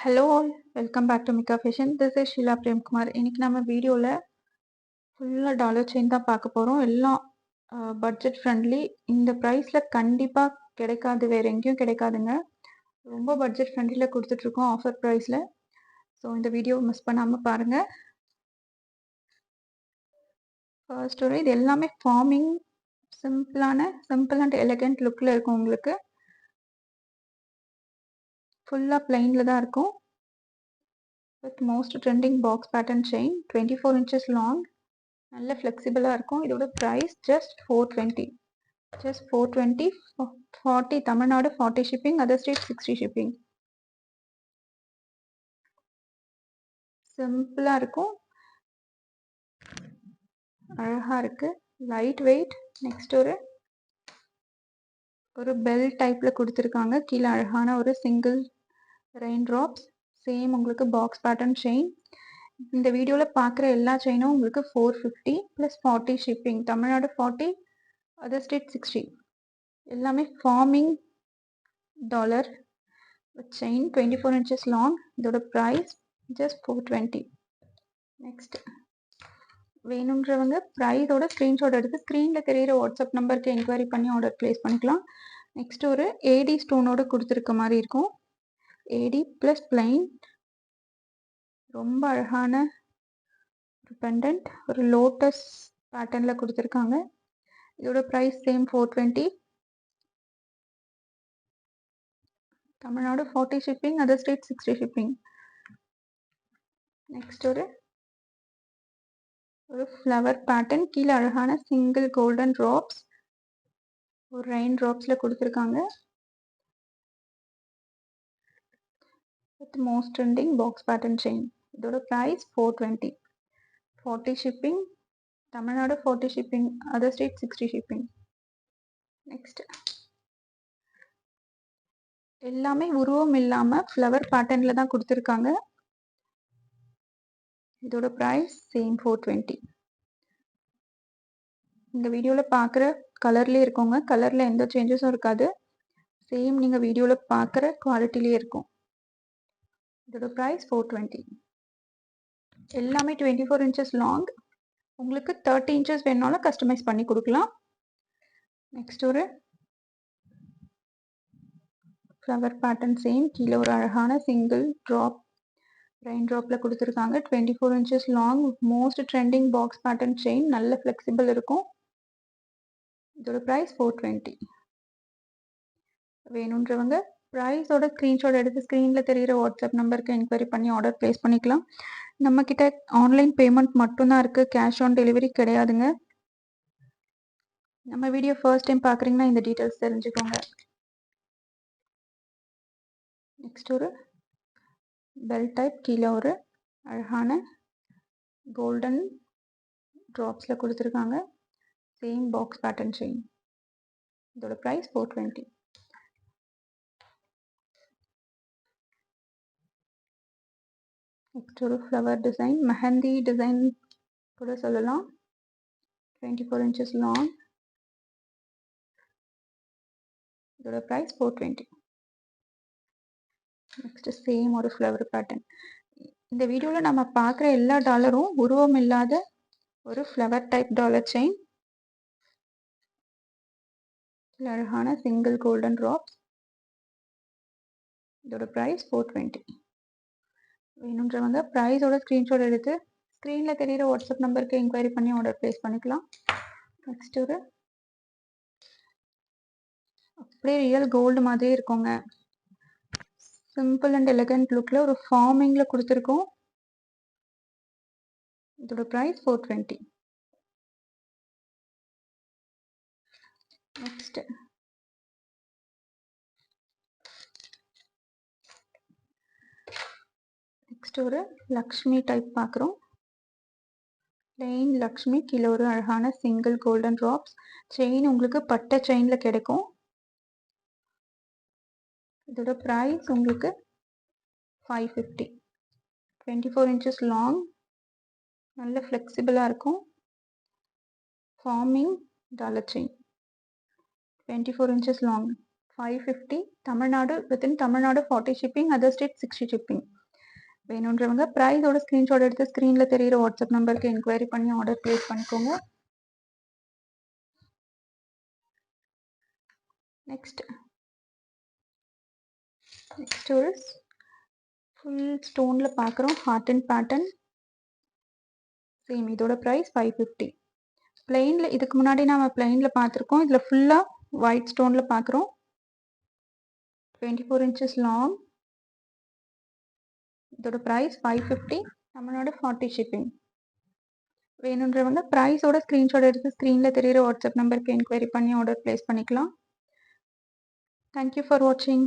Hello all, welcome back to Mika fashion. This is Sheela Premkumar. இன்னைக்கு நம்ம வீடியோவில் ஃபுல்லாக டாலர் செயின் தான் பார்க்க போகிறோம். எல்லாம் பட்ஜெட் ஃப்ரெண்ட்லி. இந்த ப்ரைஸில் கண்டிப்பாக கிடைக்காது, வேறு எங்கேயும் கிடைக்காதுங்க. ரொம்ப பட்ஜெட் ஃப்ரெண்ட்லியில் கொடுத்துட்ருக்கோம் ஆஃபர் ப்ரைஸில். ஸோ இந்த வீடியோ மிஸ் பண்ணாமல் பாருங்கள். ஃபர்ஸ்ட் ஒரு இது எல்லாமே ஃபார்மிங் சிம்பிள் அண்ட் எலகண்ட் லுக்கில் இருக்கும். உங்களுக்கு ஃபுல்லாக பிளைனில் தான் இருக்கும். With most trending box pattern chain, 24 inches long, நல்ல ஃப்ளெக்சிபிளாக இருக்கும். இதோட price just 420. Just 420. 40 Tamil Nadu, 40 shipping, other state 60 shipping. சிம்பிளாக இருக்கும், அழகாக இருக்குது, லைட் வெயிட். நெக்ஸ்ட் ஒரு பெல் டைப்பில் கொடுத்துருக்காங்க. கீழே அழகான ஒரு சிங்கிள் ரெயின் ட்ராப்ஸ். சேம் உங்களுக்கு பாக்ஸ் பேட்டர்ன் செயின். இந்த வீடியோவில் பார்க்குற எல்லா செயினும் உங்களுக்கு 450 + 40 ஷிப்பிங். Tamil Nadu 40, other state 60. எல்லாமே farming dollar chain, 24 inches long. இதோட ப்ரைஸ் ஜஸ்ட் 420. நெக்ஸ்ட் வேணுன்றவங்க ப்ரைஸோட ஸ்க்ரீன்ஷாட் எடுத்து ஸ்க்ரீனில் தெரியிற வாட்ஸ்அப் நம்பருக்கு என்கொயரி பண்ணி ஆர்டர் ப்ளேஸ் பண்ணிக்கலாம். நெக்ஸ்ட் ஒரு ஏடி ஸ்டோனோட கொடுத்துருக்க மாதிரி இருக்கும். ஏடி ப்ளஸ் பிளைன், ரொம்ப அழகான ஒரு பெண்டன்ட், ஒரு லோட்டஸ் பேட்டர்னில் கொடுத்துருக்காங்க. இதோட price same 420. Tamil Nadu 40 shipping, other state 60 shipping. Next ஒரு ஃப்ளவர் பேட்டர்ன், கீழே அழகான சிங்கிள் கோல்டன் ட்ராப்ஸ், ஒரு ரெயின் ட்ராப்ஸில் கொடுத்துருக்காங்க. With most trending box pattern chain. இதோட price 420. 40 shipping, Tamil Nadu 40 shipping, other state 60 shipping. Next எல்லாமே உருவம் இல்லாமல் ஃப்ளவர் பேட்டர்னில் தான் கொடுத்துருக்காங்க. இதோட ப்ரைஸ் சேம் 420. இந்த வீடியோவில் பார்க்குற கலர்லேயே இருக்கோங்க. கலரில் எந்த சேஞ்சஸும் இருக்காது. சேம் நீங்கள் வீடியோவில் பார்க்குற குவாலிட்டிலே இருக்கும். இதோட ப்ரைஸ் 420. எல்லாமே 24 inches லாங். உங்களுக்கு 30 inches வேணுனாலும் கஸ்டமைஸ் பண்ணி கொடுக்கலாம். நெக்ஸ்ட் ஒரு ஃப்ளவர் பேட்டர்ன் சேம், கீழே ஒரு அழகான சிங்கிள் ட்ராப் ரெயின் ட்ராப்பில் கொடுத்துருக்காங்க. 24 inches long, most trending box pattern chain, நல்ல ஃப்ளெக்சிபிள் இருக்கும். இதோட ப்ரைஸ் 420. வேணுன்றவங்க ப்ரைஸோட ஸ்க்ரீன்ஷாட் எடுத்து ஸ்க்ரீனில் தெரிகிற வாட்ஸ்அப் நம்பருக்கு என்கொயரி பண்ணி ஆர்டர் ப்ளேஸ் பண்ணிக்கலாம். நம்மக்கிட்ட ஆன்லைன் பேமெண்ட் மட்டும்தான் இருக்குது, கேஷ் ஆன் டெலிவரி கிடையாதுங்க. நம்ம வீடியோ ஃபர்ஸ்ட் டைம் பார்க்குறீங்கன்னா இந்த டீட்டெயில்ஸ் தெரிஞ்சுக்கோங்க. நெக்ஸ்ட் ஒரு பெல் டைப், கீழே ஒரு அழகான கோல்டன் ட்ராப்ஸில் கொடுத்துருக்காங்க. Same box pattern chain. இதோட ப்ரைஸ் 420. நெக்ஸ்ட் ஒரு ஃப்ளவர் டிசைன், மெஹந்தி டிசைன் கூட சொல்லலாம். 24 inches லாங். இதோட ப்ரைஸ் 420. நெக்ஸ்ட் சேம் ஒரு ஃப்ளவர் பேட்டர்ன். இந்த வீடியோவில் நம்ம பார்க்குற எல்லா டாலரும் உருவம் இல்லாத ஒரு ஃப்ளவர் டைப் டாலர் செயின். அழகான சிங்கிள் கோல்டன் ட்ராப்ஸ். இதோட ப்ரைஸ் 420. வேணுன்றவங்க ப்ரைஸோட ஸ்க்ரீன்ஷாட் எடுத்து ஸ்க்ரீனில் தெரிகிற வாட்ஸ்அப் நம்பருக்கு என்கொயரி பண்ணி ஆர்டர் ப்ளேஸ் பண்ணிக்கலாம். நெக்ஸ்ட் ஒரு அப்படியே ரியல் கோல்டு மாதிரியே இருக்குங்க. சிம்பிள் அண்ட் எலகண்ட் லுக்கில் ஒரு ஃபார்மிங்கில் கொடுத்துருக்கோம். இதோட ப்ரைஸ் 420. நெக்ஸ்ட் ஒரு லக்ஷ்மி டைப் பார்க்குறோம். பிளெயின் லக்ஷ்மி, கீழே ஒரு அழகான சிங்கிள் கோல்டன் ட்ராப்ஸ் செயின். உங்களுக்கு பட்டை செயினில் கிடைக்கும். இதோட ப்ரைஸ் உங்களுக்கு 550. 24 inches லாங், நல்ல ஃப்ளெக்சிபிளாக இருக்கும். Farming dollar chain, 24 inches long, 550. Tamil Nadu within Tamil Nadu 40 shipping, other state 60 shipping. வேணுன்றவங்க ப்ரைஸோட ஸ்க்ரீன்ஷாட் எடுத்து ஸ்க்ரீனில் தெரியிற வாட்ஸ்அப் நம்பருக்கு என்கொயரி பண்ணி ஆர்டர் ப்ளேஸ் பண்ணிக்கோங்க. நெக்ஸ்ட் ஒரு ஃபுல் ஸ்டோனில் பார்க்குறோம். Heart and pattern. சேம் இதோட ப்ரைஸ் 550. பிளெயினில் இதுக்கு முன்னாடி நம்ம பிளெயினில் பார்த்துருக்கோம். இதில் ஃபுல்லாக ஒயிட் ஸ்டோனில் பார்க்குறோம். 24 inches லாங். இதோட ப்ரைஸ் 550. தமிழ்நாடு 40 ஷிப்பிங். வேணுன்றவங்க ப்ரைஸோட ஸ்க்ரீன்ஷாட் எடுத்து ஸ்க்ரீனில் தெரியிற வாட்ஸ்அப் நம்பருக்கு என்கொயரி பண்ணி ஆர்டர் ப்ளேஸ் பண்ணிக்கலாம். தேங்க்யூ ஃபார் வாட்சிங்.